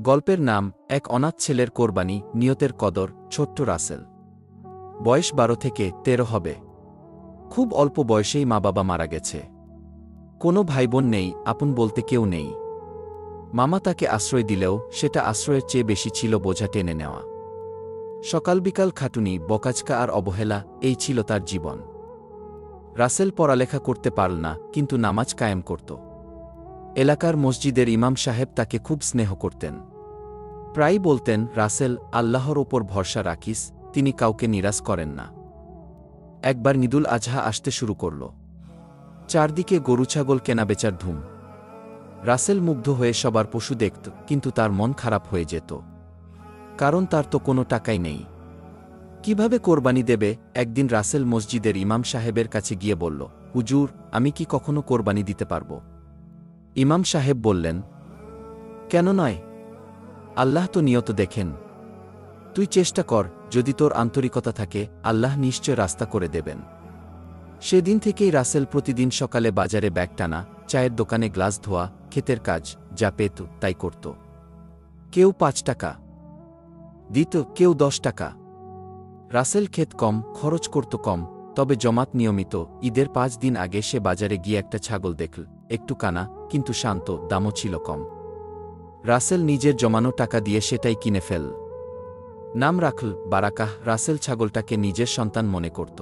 গল্পের নাম এক অনাথ ছেলের কোরবানি নিয়তের কদর। ছোট্ট রাসেল। বয়স 12 থেকে 13 হবে। খুব অল্প বয়সেই মা বাবা মারা গেছে। কোনো ভাইবোন নেই, আপন বলতে কেউ নেই। মামা তাকে আশ্রয় দিলেও সেটা আশ্রয়ের চেয়ে বেশি ছিল বোঝা টেনে নেওয়া। সকাল বিকাল খাটুনি, বকাঝকা আর অবহেলা, এই ছিল তার জীবন। রাসেল পড়ালেখা করতে পারল না, কিন্তু নামাজ কায়েম করত। এলাকার মসজিদের ইমাম সাহেব তাকে খুব স্নেহ করতেন। প্রায়ই বলতেন, রাসেল, আল্লাহর ওপর ভরসা রাখিস, তিনি কাউকে নিরাশ করেন না। একবার ঈদুল আজহা আসতে শুরু করল। চারদিকে গরু ছাগল কেনাবেচার ধুম। রাসেল মুগ্ধ হয়ে সবার পশু দেখত, কিন্তু তার মন খারাপ হয়ে যেত। কারণ তার তো কোনো টাকাই নেই। কিভাবে কোরবানি দেবে? একদিন রাসেল মসজিদের ইমাম সাহেবের কাছে গিয়ে বলল, হুজুর, আমি কি কখনো কোরবানি দিতে পারব? ইমাম সাহেব বললেন, কেন নয়? আল্লাহ তো নিয়ত দেখেন। তুই চেষ্টা কর, যদি তোর আন্তরিকতা থাকে, আল্লাহ নিশ্চয় রাস্তা করে দেবেন। সেদিন থেকেই রাসেল প্রতিদিন সকালে বাজারে ব্যাগ টানা, চায়ের দোকানে গ্লাস ধোয়া, ক্ষেতের কাজ, যা পেত তাই করত। কেউ 5 টাকা দিত, কেউ 10 টাকা। রাসেল ক্ষেত কম, খরচ করত কম, তবে জমাত নিয়মিত। ঈদের 5 দিন আগে সে বাজারে গিয়ে একটা ছাগল দেখল, একটু কানা, কিন্তু শান্ত, দামও ছিল কম। রাসেল নিজের জমানো টাকা দিয়ে সেটাই কিনে ফেল। নাম রাখল বারাকাহ। রাসেল ছাগলটাকে নিজের সন্তান মনে করত।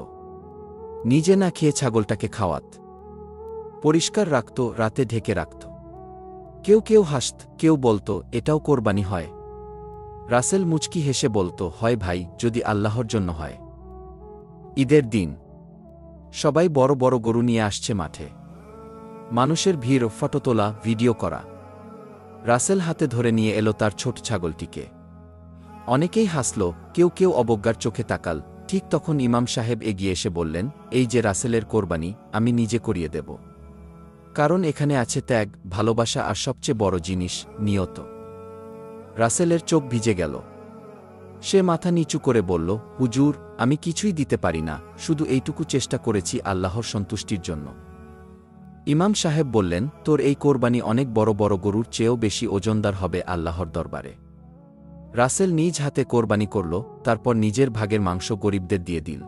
নিজে না খেয়ে ছাগলটাকে খাওয়াত, পরিষ্কার রাখত, রাতে ঢেকে রাখত। কেউ কেউ হাসত, কেউ বলত, এটাও কোরবানি হয়? রাসেল মুচকি হেসে বলত, হয় ভাই, যদি আল্লাহর জন্য হয়। ঈদের দিন সবাই বড় বড় গরু নিয়ে আসছে মাঠে। মানুষের ভিড়, ফটো তোলা, ভিডিও করা। রাসেল হাতে ধরে নিয়ে এলো তার ছোট ছাগলটিকে। অনেকেই হাসল, কেউ কেউ অবজ্ঞার চোখে তাকাল। ঠিক তখন ইমাম সাহেব এগিয়ে এসে বললেন, এই যে রাসেলের কোরবানি, আমি নিজে করিয়ে দেব। কারণ এখানে আছে ত্যাগ, ভালোবাসা আর সবচেয়ে বড় জিনিস, নিয়ত। রাসেলের চোখ ভিজে গেল। সে মাথা নিচু করে বলল, হুজুর, আমি কিছুই দিতে পারি না, শুধু এইটুকু চেষ্টা করেছি আল্লাহর সন্তুষ্টির জন্য। ইমাম সাহেব বললেন, তোর এই কোরবানি অনেক বড় বড় গরুর চেয়েও বেশি ওজনদার হবে আল্লাহর দরবারে। রাসেল নিজ হাতে কোরবানি করল, তারপর নিজের ভাগের মাংস গরিবদের দিয়ে দিল।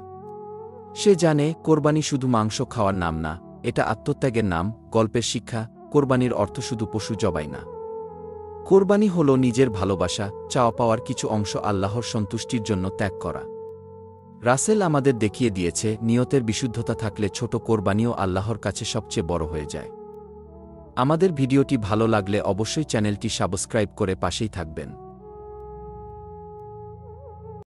সে জানে, কোরবানি শুধু মাংস খাওয়ার নাম না, এটা আত্মত্যাগের নাম। গল্পের শিক্ষা, কোরবানির অর্থ শুধু পশু জবাই না। কোরবানি হল নিজের ভালোবাসা, চাওয়া পাওয়ার কিছু অংশ আল্লাহর সন্তুষ্টির জন্য ত্যাগ করা। রাসেল আমাদের দেখিয়ে দিয়েছে, নিয়তের বিশুদ্ধতা থাকলে ছোট কোরবানিও আল্লাহর কাছে সবচেয়ে বড় হয়ে যায়। আমাদের ভিডিওটি ভালো লাগলে অবশ্যই চ্যানেলটি সাবস্ক্রাইব করে পাশেই থাকবেন।